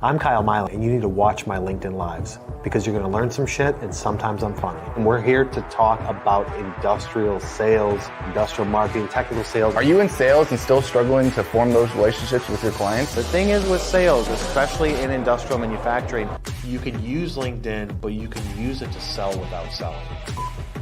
I'm Kyle Miley, and you need to watch my LinkedIn Lives because you're going to learn some shit, and sometimes I'm funny. And we're here to talk about industrial sales, industrial marketing, technical sales. Are you in sales and still struggling to form those relationships with your clients? The thing is with sales, especially in industrial manufacturing, you can use LinkedIn, but you can use it to sell without selling.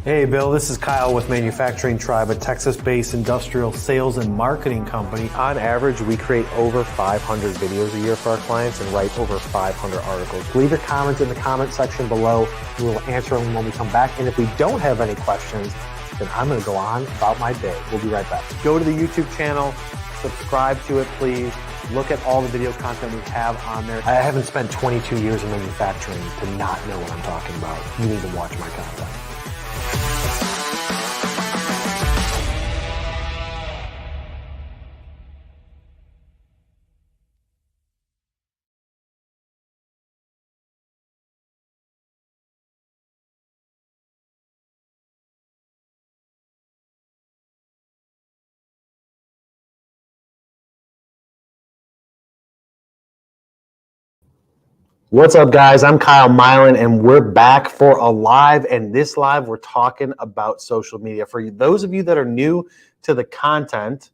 Hey Bill, this is Kyle with Manufacturing Tribe, a Texas-based industrial sales and marketing company. On average, we create over 500 videos a year for our clients and write over 500 articles. Leave your comments in the comment section below. We will answer them when we come back. And if we don't have any questions, then I'm going to go on about my day. We'll be right back. Go to the YouTube channel, subscribe to it, please. Look at all the video content we have on there. I haven't spent 22 years in manufacturing to not know what I'm talking about. You need to watch my content. What's up, guys? I'm Kyle Milan, and we're back for a live. And this live, we're talking about social media. For those of you that are new to the content,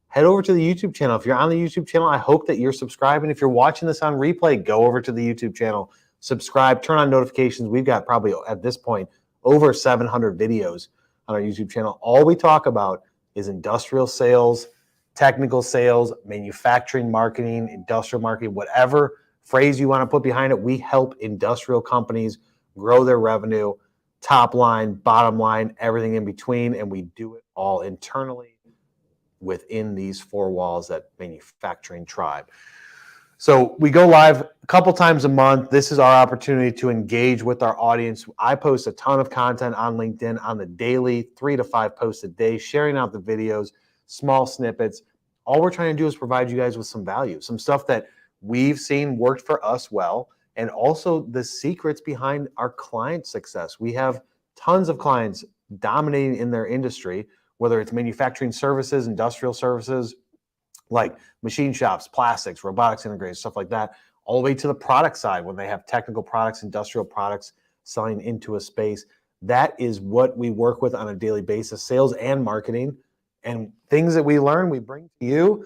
head over to the YouTube channel. If you're on the YouTube channel, I hope that you're subscribing. If you're watching this on replay, go over to the YouTube channel, subscribe, turn on notifications. We've got probably, at this point, over 700 videos on our YouTube channel. All we talk about is industrial sales, technical sales, manufacturing marketing, industrial marketing, whatever phrase you want to put behind it. We help industrial companies grow their revenue, top line, bottom line, everything in between, and we do it all internally within these four walls at Manufacturing Tribe. So we go live a couple times a month. This is our opportunity to engage with our audience. I post a ton of content on LinkedIn on the daily, 3 to 5 posts a day, sharing out the videos, small snippets. All we're trying to do is provide you guys with some value, some stuff that we've seen worked for us well, and also the secrets behind our client success. We have tons of clients dominating in their industry, whether it's manufacturing services, industrial services, like machine shops, plastics, robotics integrators, stuff like that, all the way to the product side when they have technical products, industrial products selling into a space. That is what we work with on a daily basis, sales and marketing. And things that we learn, we bring to you.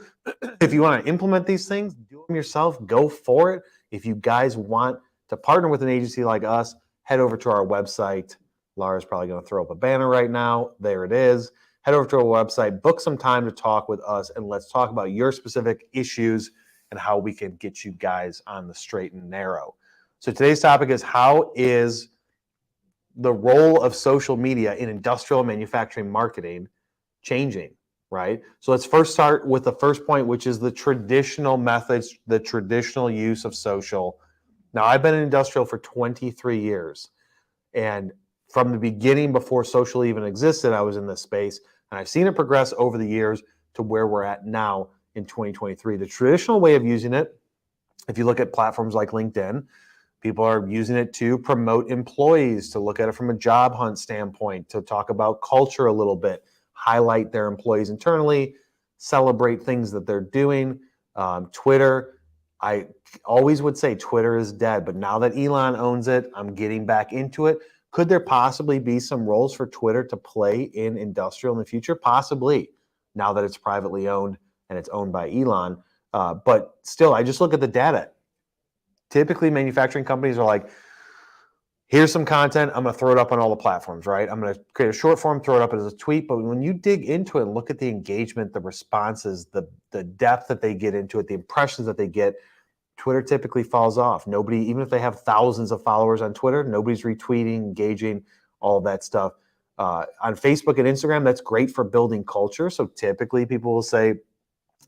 If you want to implement these things, do them yourself, go for it. If you guys want to partner with an agency like us, head over to our website. Laura's probably going to throw up a banner right now. There it is. Head over to our website, book some time to talk with us, and let's talk about your specific issues and how we can get you guys on the straight and narrow. So today's topic is, how is the role of social media in industrial manufacturing marketing changing, right? So let's first start with the first point, which is the traditional methods, the traditional use of social. Now, I've been in industrial for 23 years, and from the beginning, before social even existed, I was in this space, and I've seen it progress over the years to where we're at now in 2023. The traditional way of using it, if you look at platforms like LinkedIn, people are using it to promote employees, to look at it from a job hunt standpoint, to talk about culture a little bit, highlight their employees internally, celebrate things that they're doing. Twitter, I always would say Twitter is dead, but now that Elon owns it, I'm getting back into it. Could there possibly be some roles for Twitter to play in industrial in the future? Possibly, now that it's privately owned and it's owned by Elon. But still, I just look at the data. Typically, manufacturing companies are like, here's some content, I'm going to throw it up on all the platforms, right? I'm going to create a short form, throw it up as a tweet. But when you dig into it and look at the engagement, the responses, the depth that they get into it, the impressions that they get, Twitter typically falls off. Nobody, even if they have thousands of followers on Twitter, nobody's retweeting, engaging, all of that stuff. On Facebook and Instagram, that's great for building culture. So typically people will say,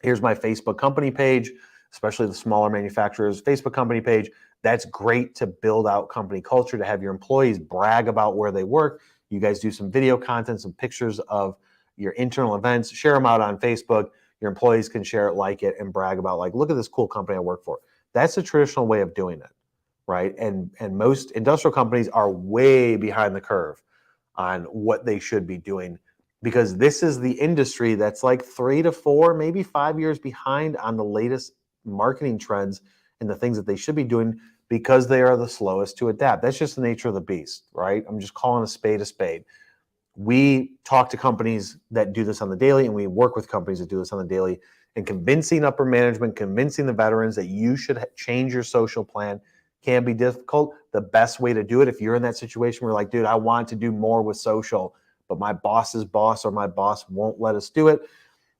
here's my Facebook company page, especially the smaller manufacturers' Facebook company page. That's great to build out company culture, to have your employees brag about where they work. You guys do some video content, some pictures of your internal events, share them out on Facebook. Your employees can share it, like it, and brag about, like, look at this cool company I work for. That's the traditional way of doing it, right? And most industrial companies are way behind the curve on what they should be doing, because this is the industry that's like 3 to 4, maybe 5 years behind on the latest marketing trends and the things that they should be doing because they are the slowest to adapt. That's just the nature of the beast, right? I'm just calling a spade a spade. We talk to companies that do this on the daily, and we work with companies that do this on the daily, and convincing upper management, convincing the veterans that you should change your social plan can be difficult. The best way to do it, if you're in that situation where like, dude, I want to do more with social, but my boss's boss or my boss won't let us do it.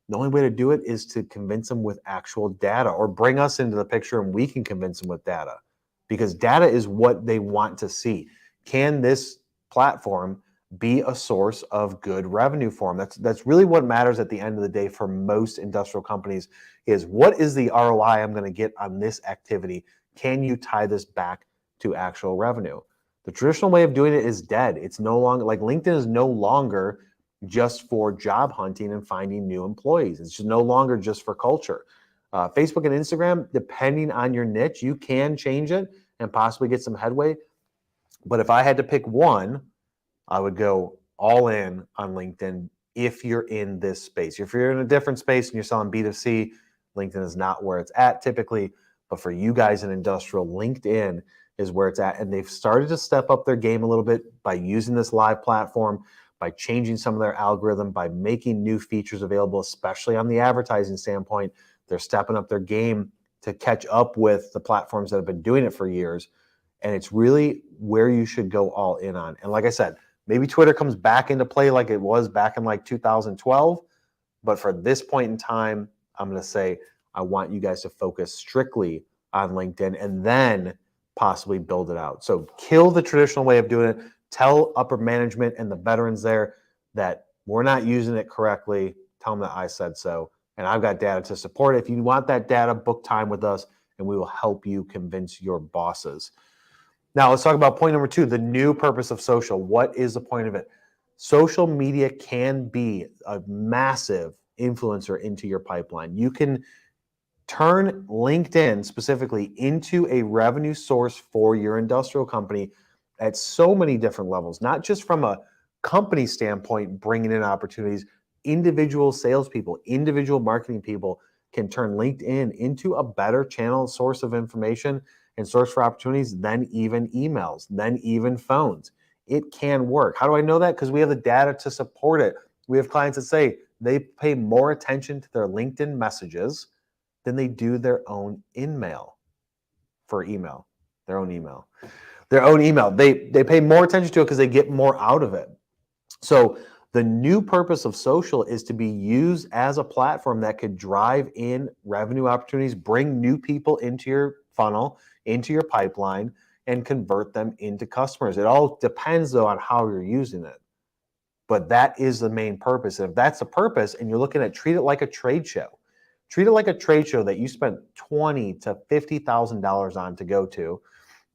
The only way to do it is to convince them with actual data, or bring us into the picture and we can convince them with data, because data is what they want to see. Can this platform be a source of good revenue for them? That's really what matters at the end of the day for most industrial companies, is what is the ROI I'm going to get on this activity? Can you tie this back to actual revenue? The traditional way of doing it is dead. It's no longer, like, LinkedIn is no longer just for job hunting and finding new employees. It's just no longer just for culture. Facebook and Instagram, depending on your niche, you can change it and possibly get some headway. But if I had to pick one, I would go all in on LinkedIn if you're in this space. If you're in a different space and you're selling B2C, LinkedIn is not where it's at typically. But for you guys in industrial, LinkedIn is where it's at. And they've started to step up their game a little bit by using this live platform, by changing some of their algorithm, by making new features available, especially on the advertising standpoint. They're stepping up their game to catch up with the platforms that have been doing it for years. And it's really where you should go all in on. And like I said, maybe Twitter comes back into play like it was back in like 2012. But for this point in time, I'm going to say I want you guys to focus strictly on LinkedIn and then possibly build it out. So kill the traditional way of doing it. Tell upper management and the veterans there that we're not using it correctly. Tell them that I said so. And I've got data to support it. If you want that data, book time with us and we will help you convince your bosses. Now, let's talk about point number 2, the new purpose of social. What is the point of it? Social media can be a massive influencer into your pipeline. You can turn LinkedIn specifically into a revenue source for your industrial company at so many different levels, not just from a company standpoint, bringing in opportunities. Individual salespeople, individual marketing people can turn LinkedIn into a better channel, source of information and source for opportunities than even emails, than even phones. It can work. How do I know that? Because we have the data to support it. We have clients that say they pay more attention to their LinkedIn messages than they do their own email for email, their own email. They pay more attention to it because they get more out of it. So the new purpose of social is to be used as a platform that could drive in revenue opportunities, bring new people into your funnel, into your pipeline, and convert them into customers. It all depends, though, on how you're using it. But that is the main purpose. And if that's the purpose and you're looking at, treat it like a trade show. Treat it like a trade show that you spent $20,000 to $50,000 on to go to.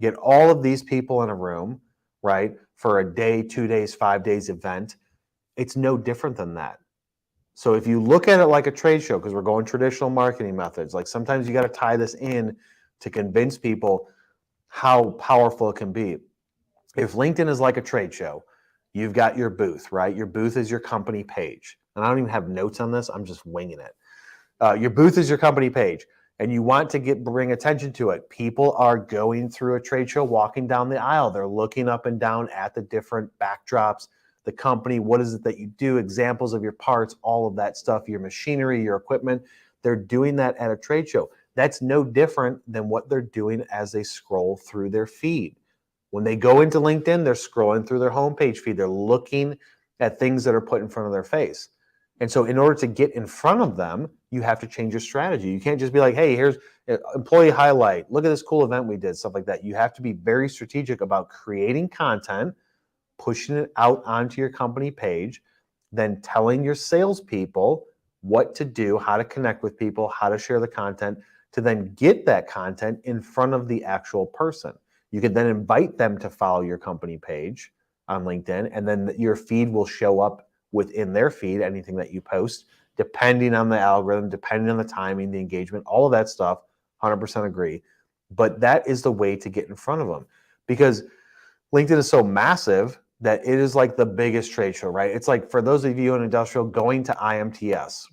Get all of these people in a room, right, for a day, 2 days, 5 days event. It's no different than that. So if you look at it like a trade show, because we're going traditional marketing methods, like sometimes you got to tie this in to convince people how powerful it can be. If LinkedIn is like a trade show, you've got your booth, right? Your booth is your company page. And I don't even have notes on this. I'm just winging it. Your booth is your company page. And you want to bring attention to it. People are going through a trade show, walking down the aisle. They're looking up and down at the different backdrops, the company, what is it that you do, examples of your parts, all of that stuff, your machinery, your equipment. They're doing that at a trade show. That's no different than what they're doing as they scroll through their feed. When they go into LinkedIn, they're scrolling through their homepage feed. They're looking at things that are put in front of their face. And so in order to get in front of them, you have to change your strategy. You can't just be like, hey, here's employee highlight. Look at this cool event we did, stuff like that. You have to be very strategic about creating content, pushing it out onto your company page, then telling your salespeople what to do, how to connect with people, how to share the content, to then get that content in front of the actual person. You can then invite them to follow your company page on LinkedIn, and then your feed will show up within their feed, anything that you post, depending on the algorithm, depending on the timing, the engagement, all of that stuff, 100% agree. But that is the way to get in front of them, because LinkedIn is so massive that it is like the biggest trade show, right? It's like, for those of you in industrial, going to IMTS,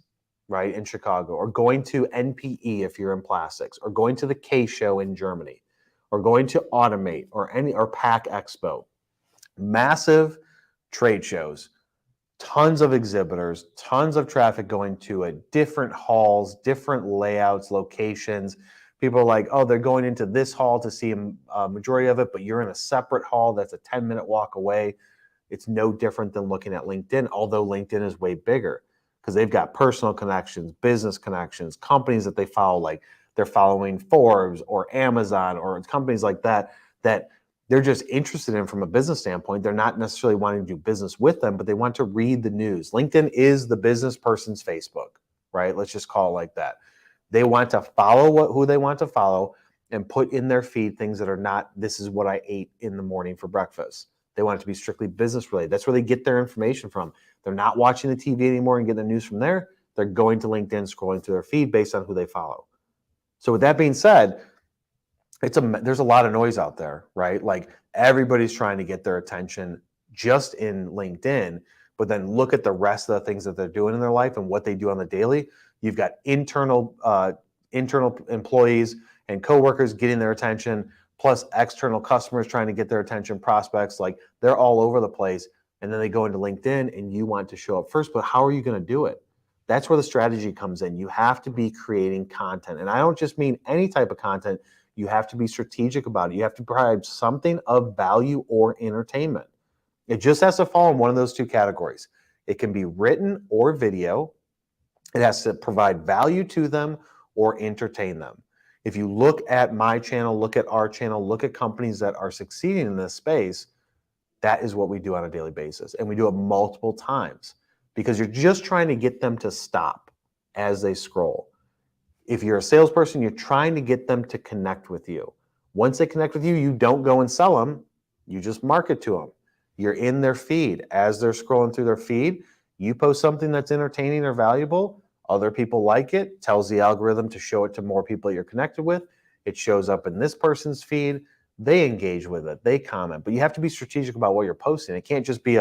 right, in Chicago, or going to NPE if you're in plastics, or going to the K Show in Germany, or going to Automate or Pack Expo. Massive trade shows, tons of exhibitors, tons of traffic going to it, different halls, different layouts, locations. People are like, oh, they're going into this hall to see a majority of it, but you're in a separate hall that's a 10-minute walk away. It's no different than looking at LinkedIn, although LinkedIn is way bigger because they've got personal connections, business connections, companies that they follow, like they're following Forbes or Amazon or companies like that, that they're just interested in from a business standpoint. They're not necessarily wanting to do business with them, but they want to read the news. LinkedIn is the business person's Facebook, right? Let's just call it like that. They want to follow who they want to follow and put in their feed things that are not, this is what I ate in the morning for breakfast. They want it to be strictly business related. That's where they get their information from. They're not watching the TV anymore and getting their news from there. They're going to LinkedIn, scrolling through their feed based on who they follow. So with that being said, there's a lot of noise out there, right? Like everybody's trying to get their attention just in LinkedIn, but then look at the rest of the things that they're doing in their life and what they do on the daily. You've got internal employees and coworkers getting their attention, plus external customers trying to get their attention, prospects, like they're all over the place. And then they go into LinkedIn and you want to show up first, but how are you going to do it? That's where the strategy comes in. You have to be creating content. And I don't just mean any type of content. You have to be strategic about it. You have to provide something of value or entertainment. It just has to fall in one of those two categories. It can be written or video. It has to provide value to them or entertain them. If you look at my channel, look at our channel, look at companies that are succeeding in this space, that is what we do on a daily basis. And we do it multiple times because you're just trying to get them to stop as they scroll. If you're a salesperson, you're trying to get them to connect with you. Once they connect with you, you don't go and sell them. You just market to them. You're in their feed. As they're scrolling through their feed, you post something that's entertaining or valuable. Other people like it, tells the algorithm to show it to more people you're connected with. It shows up in this person's feed. They engage with it. They comment. But you have to be strategic about what you're posting. It can't just be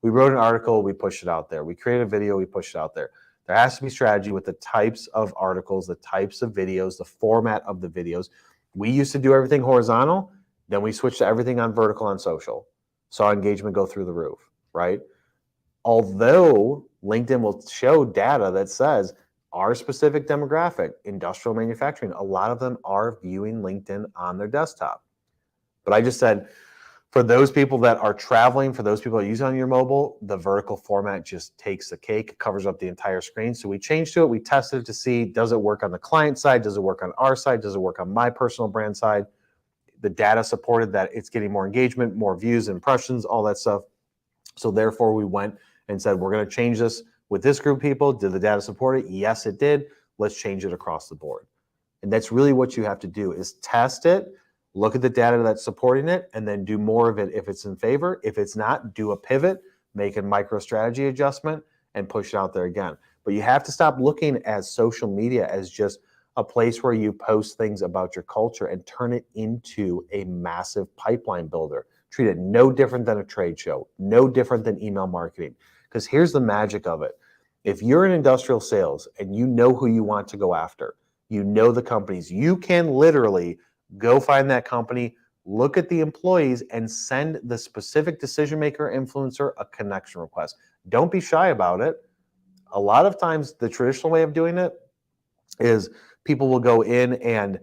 we wrote an article, we pushed it out there. We created a video, we pushed it out there. There has to be strategy with the types of articles, the types of videos, the format of the videos. We used to do everything horizontal. Then we switched to everything on vertical on social. Saw engagement go through the roof, right? Although LinkedIn will show data that says our specific demographic, industrial manufacturing, a lot of them are viewing LinkedIn on their desktop. But I just said, for those people that are traveling, for those people that use it on your mobile, the vertical format just takes the cake, covers up the entire screen. So we changed to it. We tested it to see, does it work on the client side? Does it work on our side? Does it work on my personal brand side? The data supported that it's getting more engagement, more views, impressions, all that stuff. So therefore we went and said, we're going to change this with this group of people. Did the data support it? Yes, it did. Let's change it across the board. And that's really what you have to do is test it, look at the data that's supporting it, and then do more of it if it's in favor. If it's not, do a pivot, make a micro strategy adjustment, and push it out there again. But you have to stop looking at social media as just a place where you post things about your culture and turn it into a massive pipeline builder. Treat it no different than a trade show, no different than email marketing. Because here's the magic of it. If you're in industrial sales and you know who you want to go after, you know the companies, you can literally go find that company, look at the employees, and send the specific decision maker influencer a connection request. Don't be shy about it. A lot of times the traditional way of doing it is people will go in and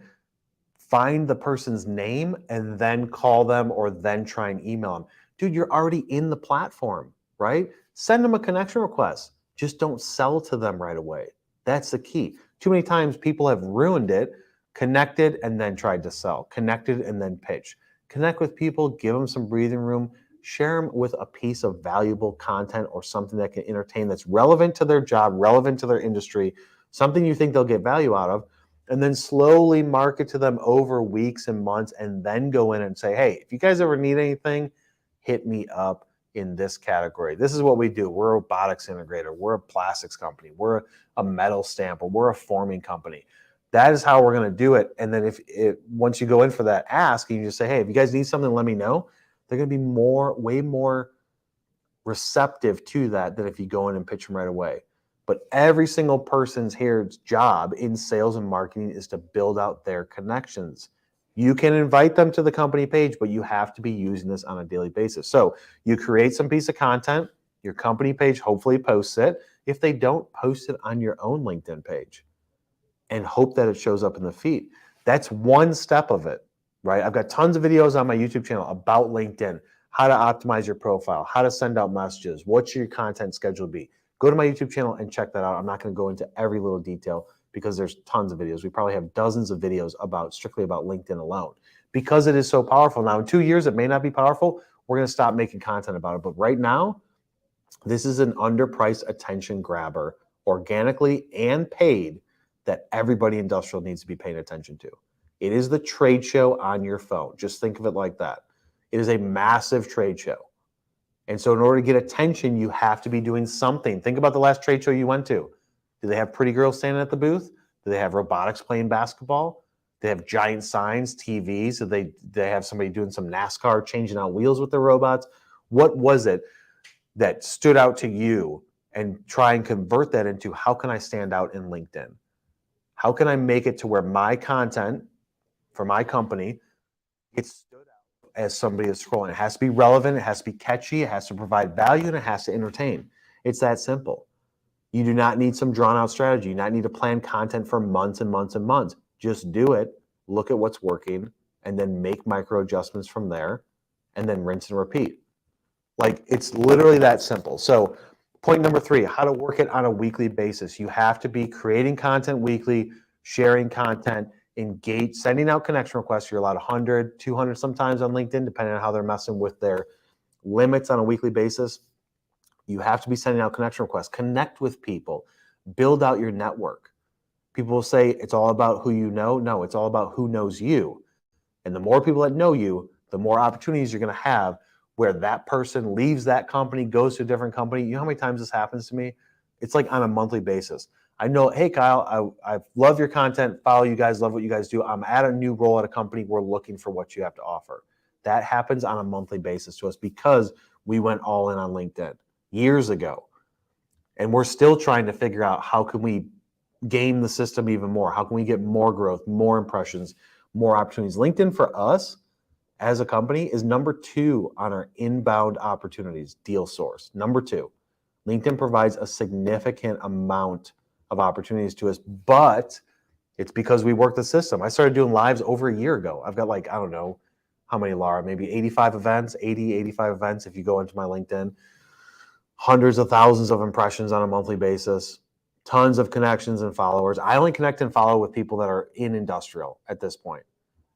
find the person's name and then call them or then try and email them. Dude, you're already in the platform, right? Send them a connection request. Just don't sell to them right away. That's the key. Too many times people have ruined it, connected and then tried to sell, connected and then pitch. Connect with people, give them some breathing room, share them with a piece of valuable content or something that can entertain, that's relevant to their job, relevant to their industry, something you think they'll get value out of, and then slowly market to them over weeks and months, and then go in and say, hey, if you guys ever need anything, hit me up in this category. This is what we do. We're a robotics integrator. We're a plastics company. We're a metal stamper. We're a forming company. That is how we're going to do it. And then once you go in for that ask, and you just say, hey, if you guys need something, let me know. They're going to be way more receptive to that than if you go in and pitch them right away. But every single person's here's job in sales and marketing is to build out their connections. You can invite them to the company page, but you have to be using this on a daily basis. So you create some piece of content, your company page hopefully posts it. If they don't, post it on your own LinkedIn page and hope that it shows up in the feed. That's one step of it, right? I've got tons of videos on my YouTube channel about LinkedIn, how to optimize your profile, how to send out messages, what should your content schedule be. Go to my YouTube channel and check that out. I'm not going to go into every little detail because there's tons of videos. We probably have dozens of videos strictly about LinkedIn alone because it is so powerful. Now, in 2 years, it may not be powerful. We're going to stop making content about it. But right now, this is an underpriced attention grabber, organically and paid, that everybody industrial needs to be paying attention to. It is the trade show on your phone. Just think of it like that. It is a massive trade show. And so in order to get attention, you have to be doing something. Think about the last trade show you went to. Do they have pretty girls standing at the booth? Do they have robotics playing basketball? Do they have giant signs, TVs? Do they have somebody doing some NASCAR changing out wheels with their robots? What was it that stood out to you, and try and convert that into how can I stand out in LinkedIn? How can I make it to where my content for my company gets stood out as somebody is scrolling? It has to be relevant, it has to be catchy, it has to provide value, and it has to entertain. It's that simple. You do not need some drawn out strategy. You do not need to plan content for months and months and months. Just do it, look at what's working, and then make micro adjustments from there, and then rinse and repeat. Like, it's literally that simple. So point number 3, how to work it on a weekly basis. You have to be creating content weekly, sharing content, engage, sending out connection requests. You're allowed 100, 200 sometimes on LinkedIn, depending on how they're messing with their limits on a weekly basis. You have to be sending out connection requests. Connect with people. Build out your network. People will say it's all about who you know. No, it's all about who knows you. And the more people that know you, the more opportunities you're going to have where that person leaves that company, goes to a different company. You know how many times this happens to me? It's like on a monthly basis. I know, hey, Kyle, I love your content, follow you guys, love what you guys do. I'm at a new role at a company. We're looking for what you have to offer. That happens on a monthly basis to us because we went all in on LinkedIn years ago. And we're still trying to figure out how can we game the system even more? How can we get more growth, more impressions, more opportunities? LinkedIn for us as a company is number 2 on our inbound opportunities deal source. Number 2, LinkedIn provides a significant amount of opportunities to us, but it's because we work the system. I started doing lives over a year ago. I've got like, I don't know how many, Laura, maybe 85 events, 85 events. If you go into my LinkedIn, hundreds of thousands of impressions on a monthly basis, tons of connections and followers. I only connect and follow with people that are in industrial at this point.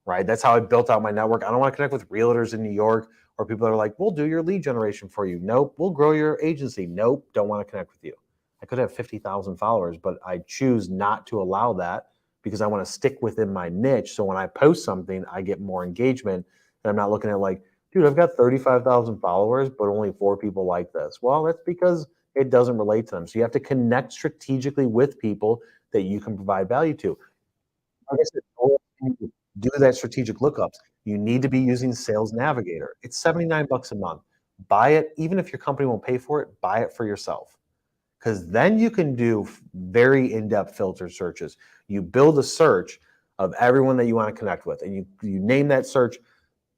Right? That's how I built out my network. I don't want to connect with realtors in New York or people that are like, we'll do your lead generation for you. Nope. We'll grow your agency. Nope. Don't want to connect with you. I could have 50,000 followers, but I choose not to allow that because I want to stick within my niche. So when I post something, I get more engagement. And I'm not looking at like, dude, I've got 35,000 followers, but only 4 people like this. Well, that's because it doesn't relate to them. So you have to connect strategically with people that you can provide value to. Like I said, do that strategic lookups. You need to be using Sales Navigator. It's $79 a month. Buy it, even if your company won't pay for it, buy it for yourself. Because then you can do very in-depth filter searches. You build a search of everyone that you want to connect with, and you name that search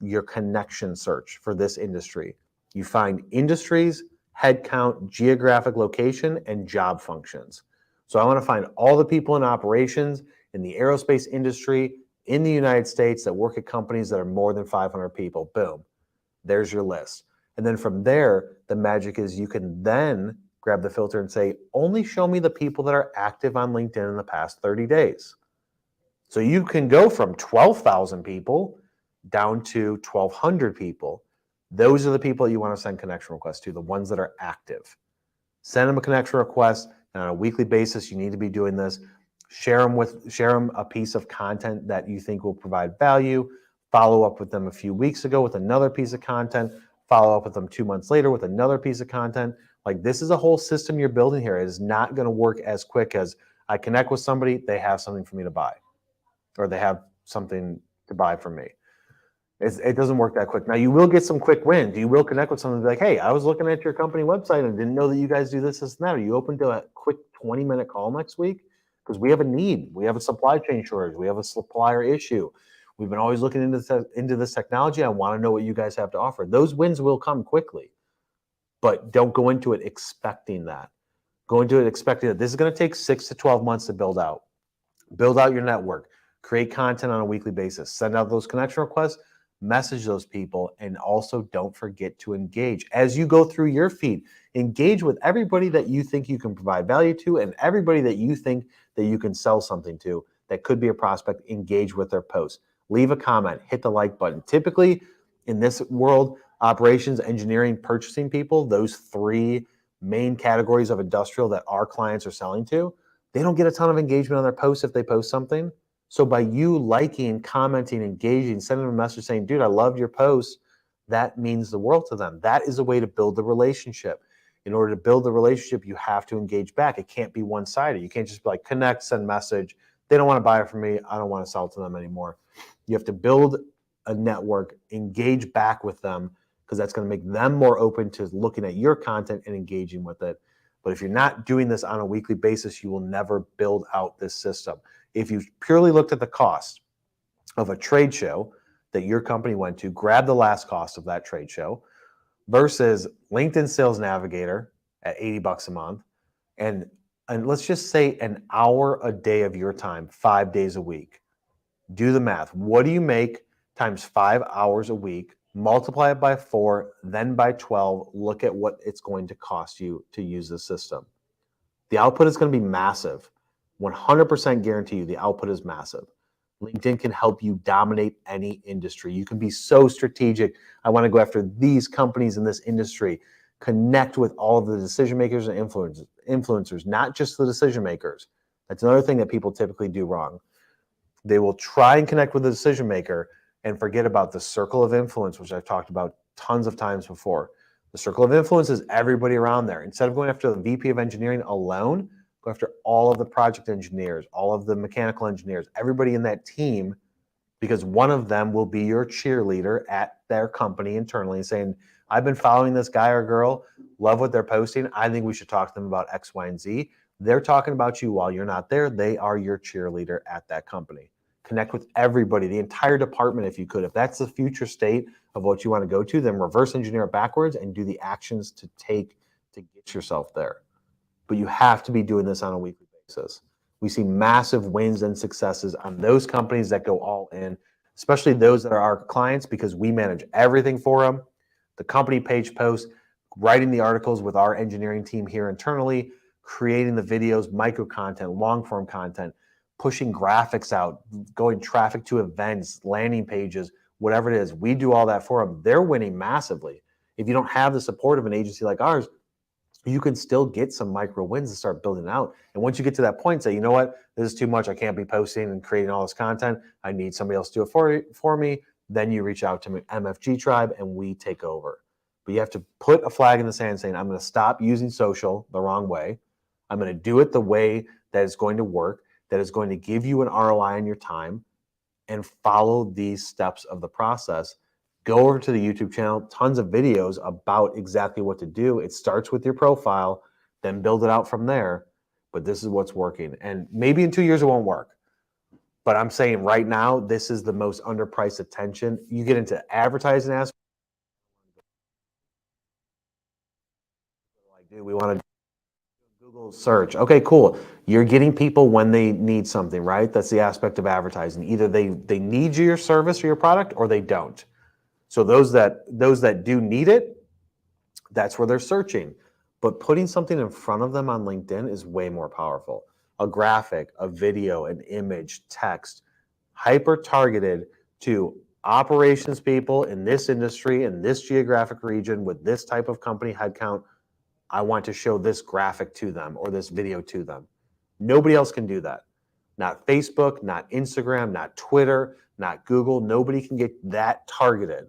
your connection search for this industry. You find industries, headcount, geographic location, and job functions. So I want to find all the people in operations in the aerospace industry in the United States that work at companies that are more than 500 people. Boom, there's your list. And then from there, the magic is you can then grab the filter and say, only show me the people that are active on LinkedIn in the past 30 days. So you can go from 12,000 people down to 1,200 people. Those are the people you want to send connection requests to, the ones that are active. Send them a connection request, and on a weekly basis, you need to be doing this. Share them a piece of content that you think will provide value. Follow up with them a few weeks ago with another piece of content. Follow up with them 2 months later with another piece of content. Like, this is a whole system you're building here. It is not going to work as quick as I connect with somebody, they have something for me to buy, or they have something to buy from me. It doesn't work that quick. Now, you will get some quick wins. You will connect with someone and be like, hey, I was looking at your company website and didn't know that you guys do this, and that. Are you open to a quick 20-minute call next week? Because we have a need. We have a supply chain shortage. We have a supplier issue. We've been always looking into this technology. I want to know what you guys have to offer. Those wins will come quickly, but don't go into it expecting that. Go into it expecting that this is going to take 6 to 12 months to build out. Build out your network, create content on a weekly basis, send out those connection requests, message those people, and also don't forget to engage. As you go through your feed, engage with everybody that you think you can provide value to and everybody that you think that you can sell something to that could be a prospect. Engage with their posts. Leave a comment, hit the like button. Typically, in this world, operations, engineering, purchasing people, those three main categories of industrial that our clients are selling to, they don't get a ton of engagement on their posts if they post something. So by you liking, commenting, engaging, sending them a message saying, dude, I loved your post, that means the world to them. That is a way to build the relationship. In order to build the relationship, you have to engage back. It can't be one-sided. You can't just be like, connect, send message. They don't want to buy it from me. I don't want to sell to them anymore. You have to build a network, engage back with them, because that's going to make them more open to looking at your content and engaging with it. But if you're not doing this on a weekly basis, you will never build out this system. If you purely looked at the cost of a trade show that your company went to, grab the last cost of that trade show versus LinkedIn Sales Navigator at $80 a month, and let's just say an hour a day of your time, 5 days a week. Do the math. What do you make times 5 hours a week? Multiply it by 4, then by 12. Look at what it's going to cost you to use the system. The output is going to be massive. 100% guarantee you the output is massive. LinkedIn can help you dominate any industry. You can be so strategic. I want to go after these companies in this industry. Connect with all of the decision makers and influencers, not just the decision makers. That's another thing that people typically do wrong. They will try and connect with the decision maker and forget about the circle of influence, which I've talked about tons of times before. The circle of influence is everybody around there. Instead of going after the VP of engineering alone, go after all of the project engineers, all of the mechanical engineers, everybody in that team, because one of them will be your cheerleader at their company internally saying, I've been following this guy or girl, love what they're posting. I think we should talk to them about X, Y, and Z. They're talking about you while you're not there. They are your cheerleader at that company. Connect with everybody, the entire department if you could. If that's the future state of what you want to go to, then reverse engineer it backwards and do the actions to take to get yourself there. But you have to be doing this on a weekly basis. We see massive wins and successes on those companies that go all in, especially those that are our clients, because we manage everything for them. The company page posts, writing the articles with our engineering team here internally, creating the videos, micro content, long form content, pushing graphics out, going traffic to events, landing pages, whatever it is. We do all that for them. They're winning massively. If you don't have the support of an agency like ours, you can still get some micro wins and start building out. And once you get to that point, say, you know what, this is too much. I can't be posting and creating all this content. I need somebody else to do it for me. Then you reach out to MFG Tribe and we take over. But you have to put a flag in the sand saying, I'm going to stop using social the wrong way. I'm going to do it the way that is going to work, that is going to give you an ROI on your time, and follow these steps of the process. Go over to the YouTube channel, tons of videos about exactly what to do. It starts with your profile, then build it out from there. But this is what's working. And maybe in 2 years it won't work. But I'm saying right now, this is the most underpriced attention. You get into advertising aspects. Like, dude, we want to Google search. Okay, cool. You're getting people when they need something, right? That's the aspect of advertising. Either they need your service or your product, or they don't. So those that do need it, that's where they're searching. But putting something in front of them on LinkedIn is way more powerful. A graphic, a video, an image, text, hyper targeted to operations people in this industry, in this geographic region, with this type of company headcount. I want to show this graphic to them or this video to them. Nobody else can do that. Not Facebook, not Instagram, not Twitter, not Google. Nobody can get that targeted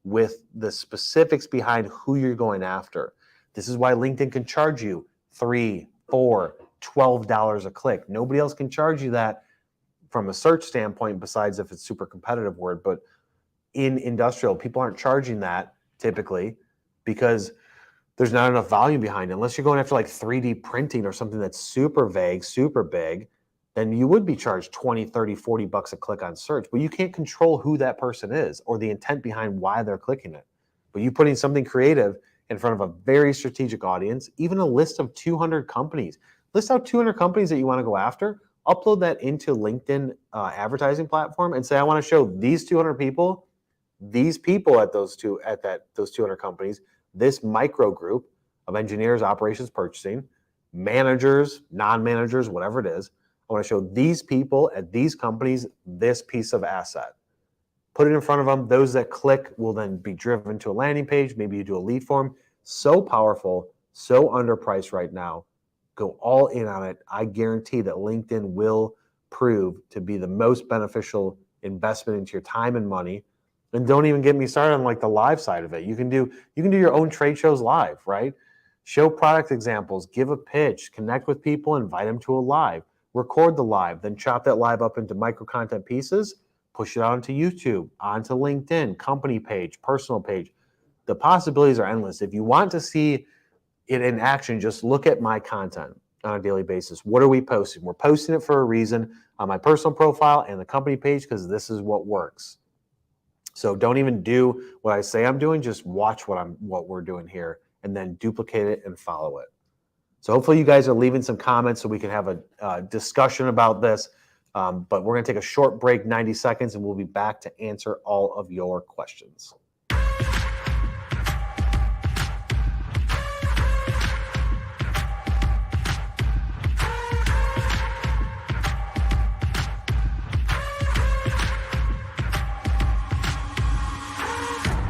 with the specifics behind who you're going after. This is why LinkedIn can charge you $3, $4, $12 a click. Nobody else can charge you that from a search standpoint, besides if it's super competitive word. But in industrial, people aren't charging that typically because there's not enough volume behind it. Unless you're going after like 3D printing or something that's super vague, super big, then you would be charged 20, 30, 40 bucks a click on search. But you can't control who that person is or the intent behind why they're clicking it. But you putting something creative in front of a very strategic audience, even a list of 200 companies, list out 200 companies that you want to go after, upload that into LinkedIn advertising platform and say, I want to show these 200 people, these people at those 200 companies, this micro group of engineers, operations, purchasing, managers, non-managers, whatever it is. I want to show these people at these companies this piece of asset. Put it in front of them. Those that click will then be driven to a landing page. Maybe you do a lead form. So powerful, so underpriced right now. Go all in on it. I guarantee that LinkedIn will prove to be the most beneficial investment into your time and money. And don't even get me started on like the live side of it. You can do your own trade shows live, right? Show product examples, give a pitch, connect with people, invite them to a live, record the live, then chop that live up into micro content pieces, push it out onto YouTube, onto LinkedIn, company page, personal page. The possibilities are endless. If you want to see it in action, just look at my content on a daily basis. What are we posting? We're posting it for a reason on my personal profile and the company page because this is what works. So don't even do what I say I'm doing. Just watch what we're doing here and then duplicate it and follow it. So hopefully you guys are leaving some comments so we can have a discussion about this. But we're going to take a short break, 90 seconds, and we'll be back to answer all of your questions.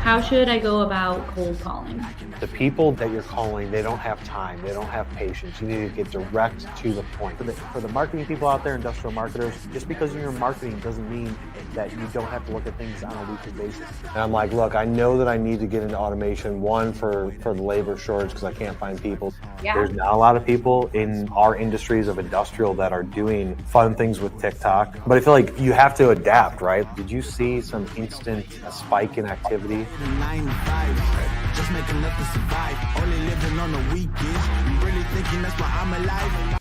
How should I go about cold calling? The people that you're calling, they don't have time. They don't have patience. You need to get direct to the point. For the marketing people out there, industrial marketers, just because you're in marketing doesn't mean that you don't have to look at things on a weekly basis. And I'm like, look, I know that I need to get into automation, one, for the labor shortage because I can't find people. Yeah. There's not a lot of people in our industries of industrial that are doing fun things with TikTok. But I feel like you have to adapt, right? Did you see some instant spike in activity? 9 to 5, just make enough to survive. Only living on the weekends. You really thinking that's why I'm alive?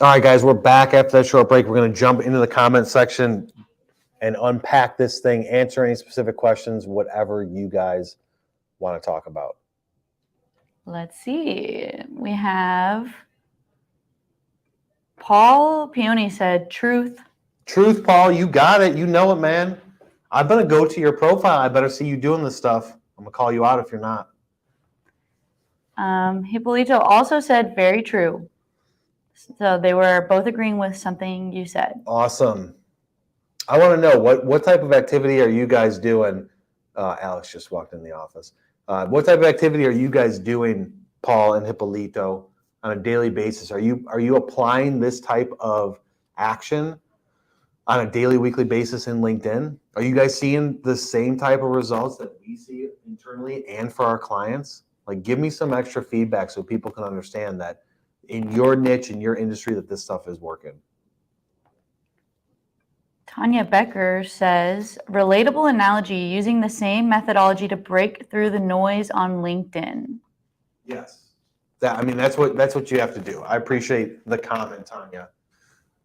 All right, guys, we're back after that short break. We're going to jump into the comment section and unpack this thing, answer any specific questions, whatever you guys want to talk about. Let's see. We have Paul Peony said, truth. Truth, Paul, you got it. You know it, man. I better go to your profile. I better see you doing this stuff. I'm going to call you out if you're not. Hippolito also said, very true. So they were both agreeing with something you said. Awesome. I want to know what type of activity are you guys doing? Alex just walked in the office. What type of activity are you guys doing, Paul and Hippolito, on a daily basis? Are you applying this type of action on a daily, weekly basis in LinkedIn? Are you guys seeing the same type of results that we see internally and for our clients? Like, give me some extra feedback so people can understand that in your niche, in your industry, that this stuff is working. Tanya Becker says, relatable analogy, using the same methodology to break through the noise on LinkedIn. Yes. That's what you have to do. I appreciate the comment, Tanya,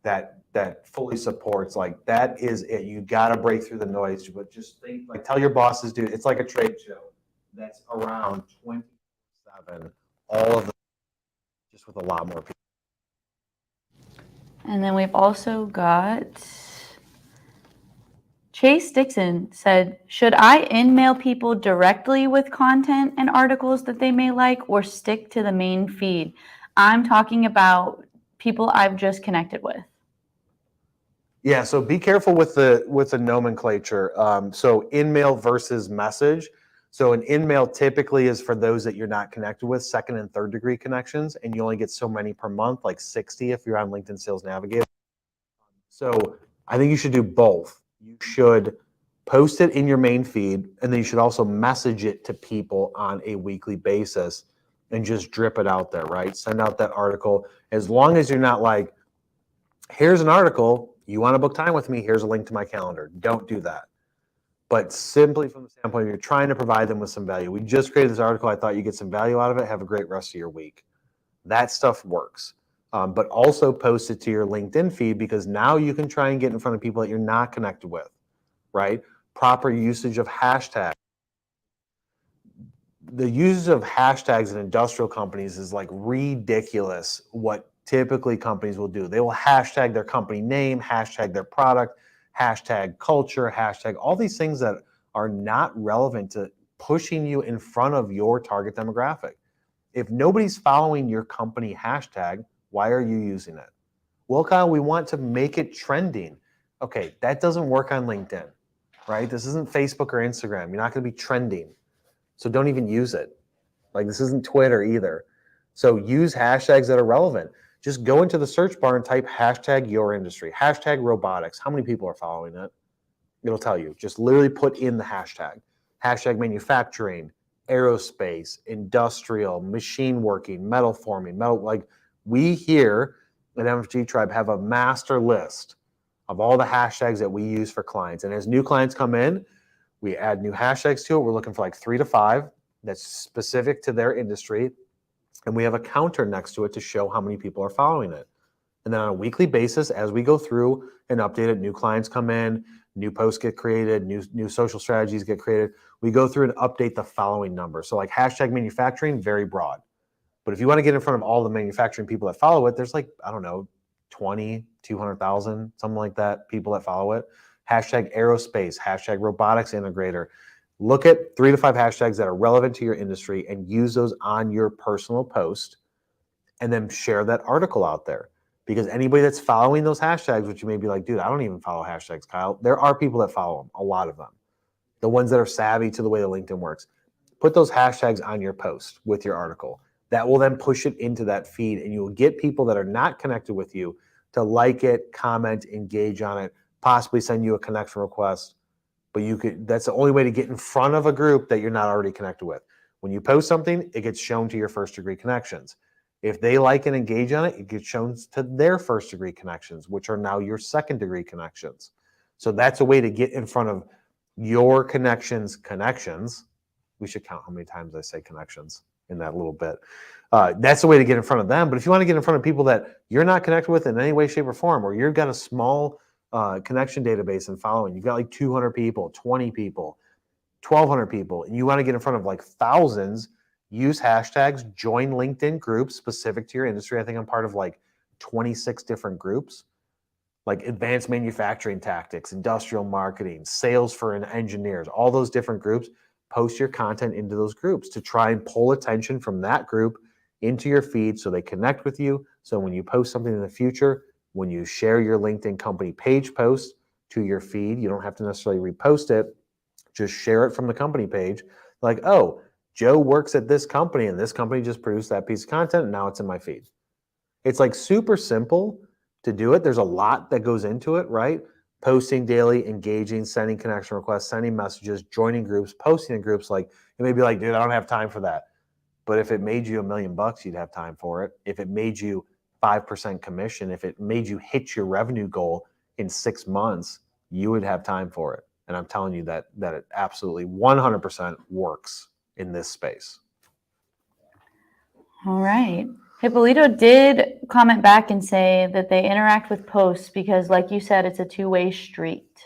that fully supports, like, that is it. You got to break through the noise, but just think, like, tell your bosses, dude, it's like a trade show that's around 24/7, all of the, just with a lot more people. And then we've also got Chase Dixon said, should I in-mail people directly with content and articles that they may like, or stick to the main feed? I'm talking about people I've just connected with. Yeah, so be careful with the nomenclature. So in-mail versus message. So an in-mail typically is for those that you're not connected with, second and third degree connections, and you only get so many per month, like 60 if you're on LinkedIn Sales Navigator. So I think you should do both. You should post it in your main feed, and then you should also message it to people on a weekly basis and just drip it out there, right? Send out that article. As long as you're not like, here's an article, you want to book time with me, here's a link to my calendar. Don't do that. But simply from the standpoint of you're trying to provide them with some value. We just created this article. I thought you get some value out of it. Have a great rest of your week. That stuff works. But also post it to your LinkedIn feed, because now you can try and get in front of people that you're not connected with, right? Proper usage of hashtags. The usage of hashtags in industrial companies is like ridiculous what typically companies will do. They will hashtag their company name, hashtag their product, hashtag culture, hashtag all these things that are not relevant to pushing you in front of your target demographic. If nobody's following your company hashtag, why are you using it? Well, Kyle, we want to make it trending. Okay, that doesn't work on LinkedIn, right? This isn't Facebook or Instagram. You're not going to be trending. So don't even use it. Like, this isn't Twitter either. So use hashtags that are relevant. Just go into the search bar and type hashtag your industry, hashtag robotics. How many people are following it? It'll tell you. Just literally put in the hashtag. Hashtag manufacturing, aerospace, industrial, machine working, metal forming, metal. Like, we here at MFG Tribe have a master list of all the hashtags that we use for clients. And as new clients come in, we add new hashtags to it. We're looking for like 3 to 5 that's specific to their industry. And we have a counter next to it to show how many people are following it. And then on a weekly basis, as we go through and update it, new clients come in, new posts get created, new social strategies get created. We go through and update the following numbers. So like hashtag manufacturing, very broad. But if you want to get in front of all the manufacturing people that follow it, there's like, I don't know, 20, 200,000, something like that, people that follow it. Hashtag aerospace, hashtag robotics integrator. Look at 3 to 5 hashtags that are relevant to your industry and use those on your personal post, and then share that article out there. Because anybody that's following those hashtags, which you may be like, dude, I don't even follow hashtags, Kyle. There are people that follow them, a lot of them. The ones that are savvy to the way that LinkedIn works. Put those hashtags on your post with your article. That will then push it into that feed, and you will get people that are not connected with you to like it, comment, engage on it, possibly send you a connection request. But that's the only way to get in front of a group that you're not already connected with. When you post something, it gets shown to your first degree connections. If they like and engage on it, it gets shown to their first degree connections, which are now your second degree connections. So that's a way to get in front of your connections. We should count how many times I say connections in that little bit. That's the way to get in front of them. But if you want to get in front of people that you're not connected with in any way, shape, or form, or you've got a small connection database and following, you've got like 200 people, 20 people, 1,200 people, and you want to get in front of like thousands, use hashtags, join LinkedIn groups specific to your industry. I think I'm part of like 26 different groups, like advanced manufacturing tactics, industrial marketing, sales for engineers, all those different groups. Post your content into those groups to try and pull attention from that group into your feed so they connect with you. So when you post something in the future, when you share your LinkedIn company page post to your feed, you don't have to necessarily repost it. Just share it from the company page. Like, oh, Joe works at this company and this company just produced that piece of content and now it's in my feed. It's like super simple to do it. There's a lot that goes into it, right? Posting daily, engaging, sending connection requests, sending messages, joining groups, posting in groups. Like, it may be like, dude, I don't have time for that. But if it made you $1 million, you'd have time for it. If it made you 5% commission, if it made you hit your revenue goal in 6 months, you would have time for it. And I'm telling you that it absolutely 100% works in this space. All right. Hippolito did comment back and say that they interact with posts because, like you said, it's a two-way street.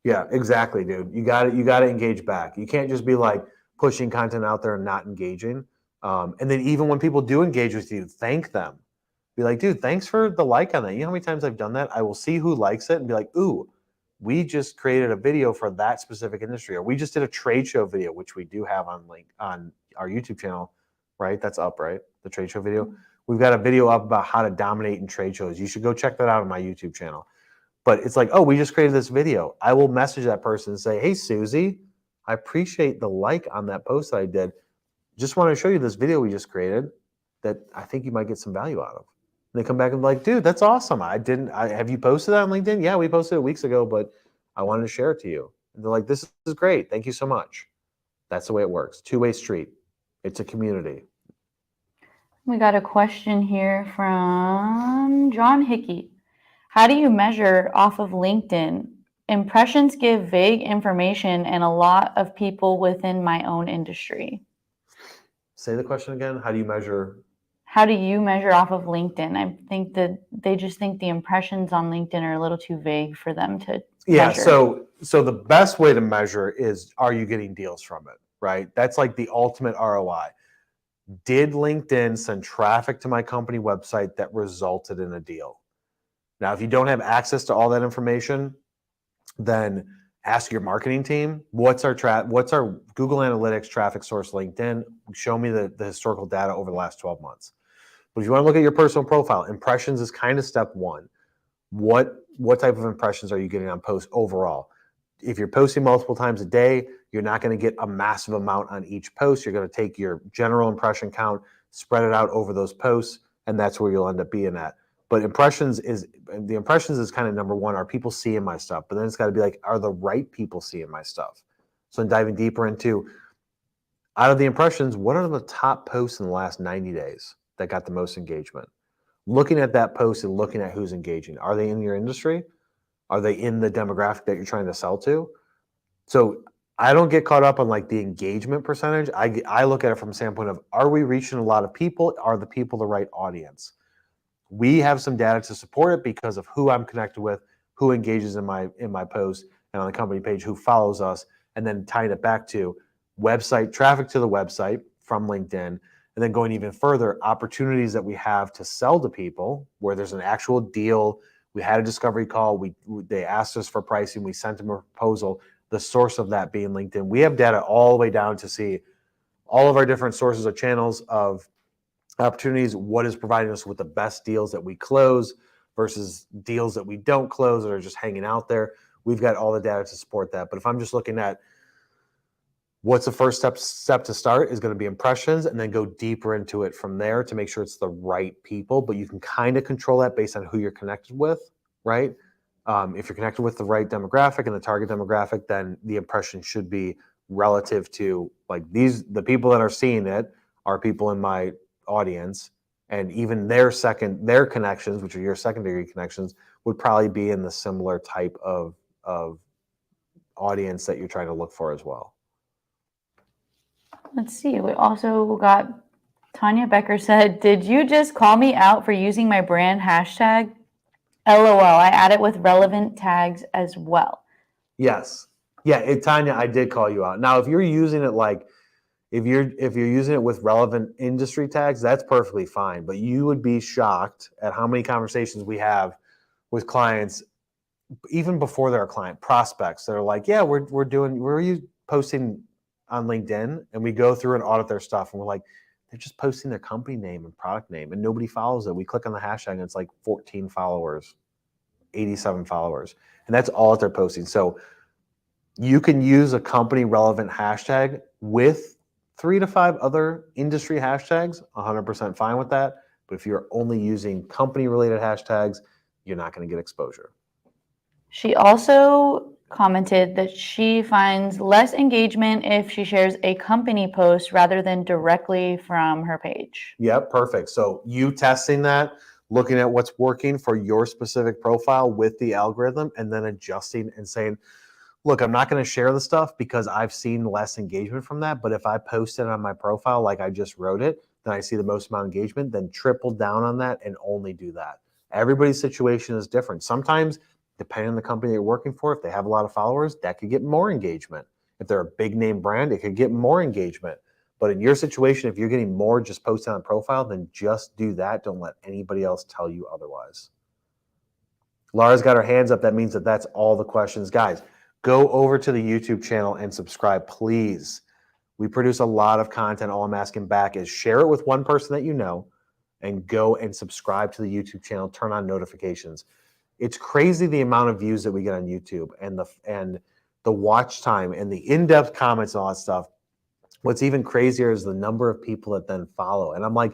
Yeah, exactly, dude. You got to engage back. You can't just be like pushing content out there and not engaging. And then even when people do engage with you, thank them. Be like, dude, thanks for the like on that. You know how many times I've done that? I will see who likes it and be like, ooh, we just created a video for that specific industry, or we just did a trade show video, which we do have on our YouTube channel, right? That's up, right? The trade show video. We've got a video up about how to dominate in trade shows. You should go check that out on my YouTube channel. But it's like, oh, we just created this video. I will message that person and say, hey, Susie, I appreciate the like on that post that I did. Just want to show you this video we just created that I think you might get some value out of. And they come back and be like, dude, that's awesome. Have you posted that on LinkedIn? Yeah, we posted it weeks ago, but I wanted to share it to you. And they're like, this is great. Thank you so much. That's the way it works. Two-way street. It's a community. We got a question here from John Hickey. How do you measure off of LinkedIn? Impressions give vague information and a lot of people within my own industry. Say the question again. How do you measure? How do you measure off of LinkedIn? I think that they just think the impressions on LinkedIn are a little too vague for them to measure. So the best way to measure is, are you getting deals from it, right? That's like the ultimate ROI. Did LinkedIn send traffic to my company website that resulted in a deal? Now, if you don't have access to all that information, then ask your marketing team, what's our Google Analytics traffic source LinkedIn? Show me the historical data over the last 12 months. But if you want to look at your personal profile, impressions is kind of step one. What type of impressions are you getting on posts overall? If you're posting multiple times a day, you're not going to get a massive amount on each post. You're going to take your general impression count, spread it out over those posts, and that's where you'll end up being at. But impressions is kind of number one. Are people seeing my stuff? But then it's got to be like, are the right people seeing my stuff? So I'm diving deeper into, out of the impressions, what are the top posts in the last 90 days that got the most engagement? Looking at that post and looking at who's engaging. Are they in your industry? Are they in the demographic that you're trying to sell to? So I don't get caught up on like the engagement percentage. I look at it from a standpoint of, are we reaching a lot of people? Are the people the right audience? We have some data to support it because of who I'm connected with, who engages in my post, and on the company page, who follows us, and then tying it back to website traffic to the website from LinkedIn, and then going even further, opportunities that we have to sell to people where there's an actual deal. We had a discovery call. They asked us for pricing. We sent them a proposal. The source of that being LinkedIn. We have data all the way down to see all of our different sources of channels of opportunities, what is providing us with the best deals that we close versus deals that we don't close that are just hanging out there. We've got all the data to support that. But if I'm just looking at what's the first step to start is going to be impressions, and then go deeper into it from there to make sure it's the right people. But you can kind of control that based on who you're connected with, right? If you're connected with the right demographic and the target demographic, then the impression should be relative to like the people that are seeing it are people in my audience, and even their connections, which are your secondary connections, would probably be in the similar type of audience that you're trying to look for as well. Let's see. We also got Tanya Becker said, did you just call me out for using my brand hashtag? LOL. I add it with relevant tags as well. Yes. Yeah, Tanya, I did call you out. Now, if you're using it like, if you're using it with relevant industry tags, that's perfectly fine. But you would be shocked at how many conversations we have with clients, even before they're a client, prospects that are like, yeah, we're you posting on LinkedIn, and we go through and audit their stuff, and we're like, they're just posting their company name and product name, and nobody follows it. We click on the hashtag, and it's like 14 followers, 87 followers, and that's all that they're posting. So you can use a company relevant hashtag with 3 to 5 other industry hashtags, 100% fine with that. But if you're only using company related hashtags, you're not going to get exposure. She also commented that she finds less engagement if she shares a company post rather than directly from her page. Yep, perfect. So you testing that, looking at what's working for your specific profile with the algorithm, and then adjusting and saying, look, I'm not going to share the stuff because I've seen less engagement from that. But if I post it on my profile like I just wrote it, then I see the most amount of engagement, then triple down on that and only do that. Everybody's situation is different. Sometimes, depending on the company you're working for, if they have a lot of followers, that could get more engagement. If they're a big name brand, it could get more engagement. But in your situation, if you're getting more just posted on a profile, then just do that. Don't let anybody else tell you otherwise. Laura's got her hands up. That means that that's all the questions. Guys, go over to the YouTube channel and subscribe, please. We produce a lot of content. All I'm asking back is share it with one person that you know, and go and subscribe to the YouTube channel. Turn on notifications. It's crazy the amount of views that we get on YouTube, and the watch time and the in-depth comments and all that stuff. What's even crazier is the number of people that then follow. And I'm like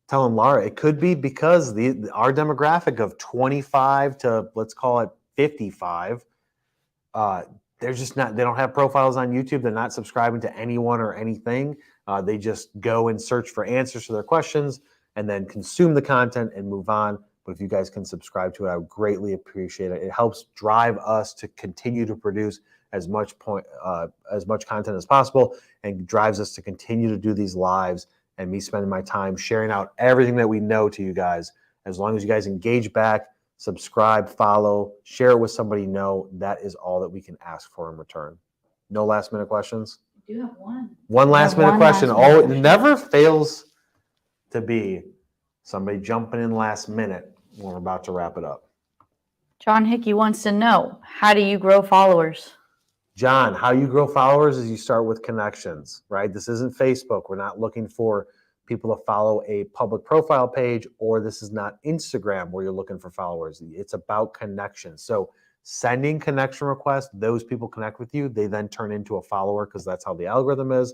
telling Laura, it could be because our demographic of 25 to, let's call it 55, they're just not, they don't have profiles on YouTube. They're not subscribing to anyone or anything. They just go and search for answers to their questions and then consume the content and move on. But if you guys can subscribe to it, I would greatly appreciate it. It helps drive us to continue to produce as much content as possible, and drives us to continue to do these lives and me spending my time sharing out everything that we know to you guys. As long as you guys engage back, subscribe, follow, share it with somebody you know, that is all that we can ask for in return. No last minute questions? I do have one. One last minute one question. last minute Oh, it question. never fails to be somebody jumping in last minute when we're about to wrap it up. John Hickey wants to know, how do you grow followers? John, how you grow followers is you start with connections, right? This isn't Facebook. We're not looking for people to follow a public profile page, or this is not Instagram where you're looking for followers. It's about connections. So sending connection requests, those people connect with you, they then turn into a follower because that's how the algorithm is.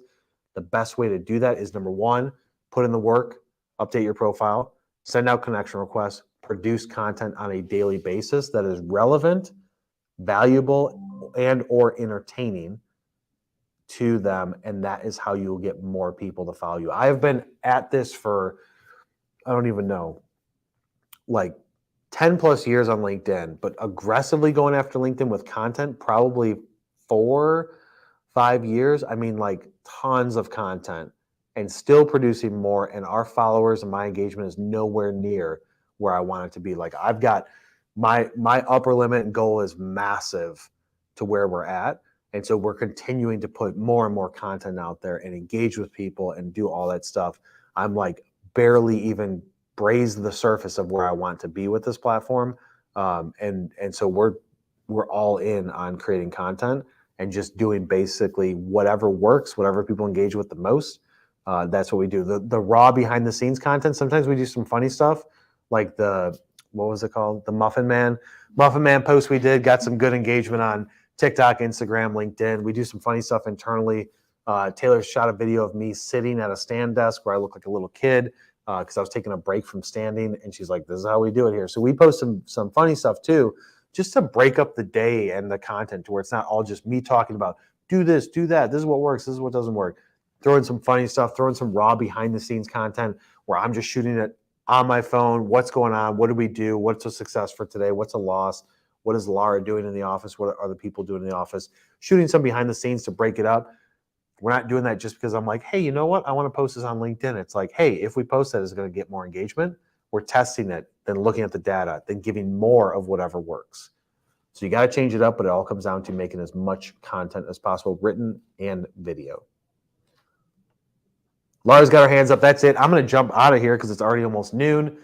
The best way to do that is, number one, put in the work, update your profile, send out connection requests, produce content on a daily basis that is relevant, valuable, and or entertaining to them, and that is how you will get more people to follow you. I have been at this for, I don't even know, like 10 plus years on LinkedIn, but aggressively going after LinkedIn with content, probably 4-5 years. I mean, like tons of content and still producing more. And our followers and my engagement is nowhere near where I want it to be. Like I've got my upper limit and goal is massive to where we're at. And so we're continuing to put more and more content out there and engage with people and do all that stuff. I'm like barely even grazed the surface of where I want to be with this platform. And so we're all in on creating content and just doing basically whatever works, whatever people engage with the most. That's what we do. The raw behind the scenes content. Sometimes we do some funny stuff, like what was it called? The Muffin Man post we did, got some good engagement on TikTok, Instagram, LinkedIn. We do some funny stuff internally. Taylor shot a video of me sitting at a stand desk where I look like a little kid because I was taking a break from standing, and she's like, this is how we do it here. So we post some funny stuff too, just to break up the day and the content to where it's not all just me talking about do this, do that, this is what works, this is what doesn't work. Throw in some funny stuff, throw in some raw behind the scenes content where I'm just shooting it on my phone. What's going on? What did we do? What's a success for today? What's a loss? What is Laura doing in the office? What are the people doing in the office? Shooting some behind the scenes to break it up. We're not doing that just because I'm like, hey, you know what? I want to post this on LinkedIn. It's like, hey, if we post that, it's going to get more engagement. We're testing it, then looking at the data, then giving more of whatever works. So you got to change it up, but it all comes down to making as much content as possible, written and video. Laura's got her hands up. That's it. I'm going to jump out of here because it's already almost noon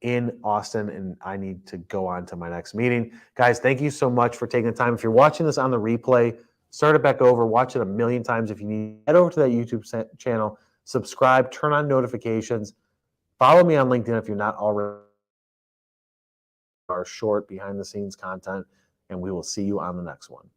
in Austin, and I need to go on to my next meeting. Guys, thank you so much for taking the time. If you're watching this on the replay, start it back over, watch it a million times if you need. Head over to that YouTube channel, subscribe, turn on notifications, follow me on LinkedIn if you're not already. Our short behind the scenes content, and we will see you on the next one.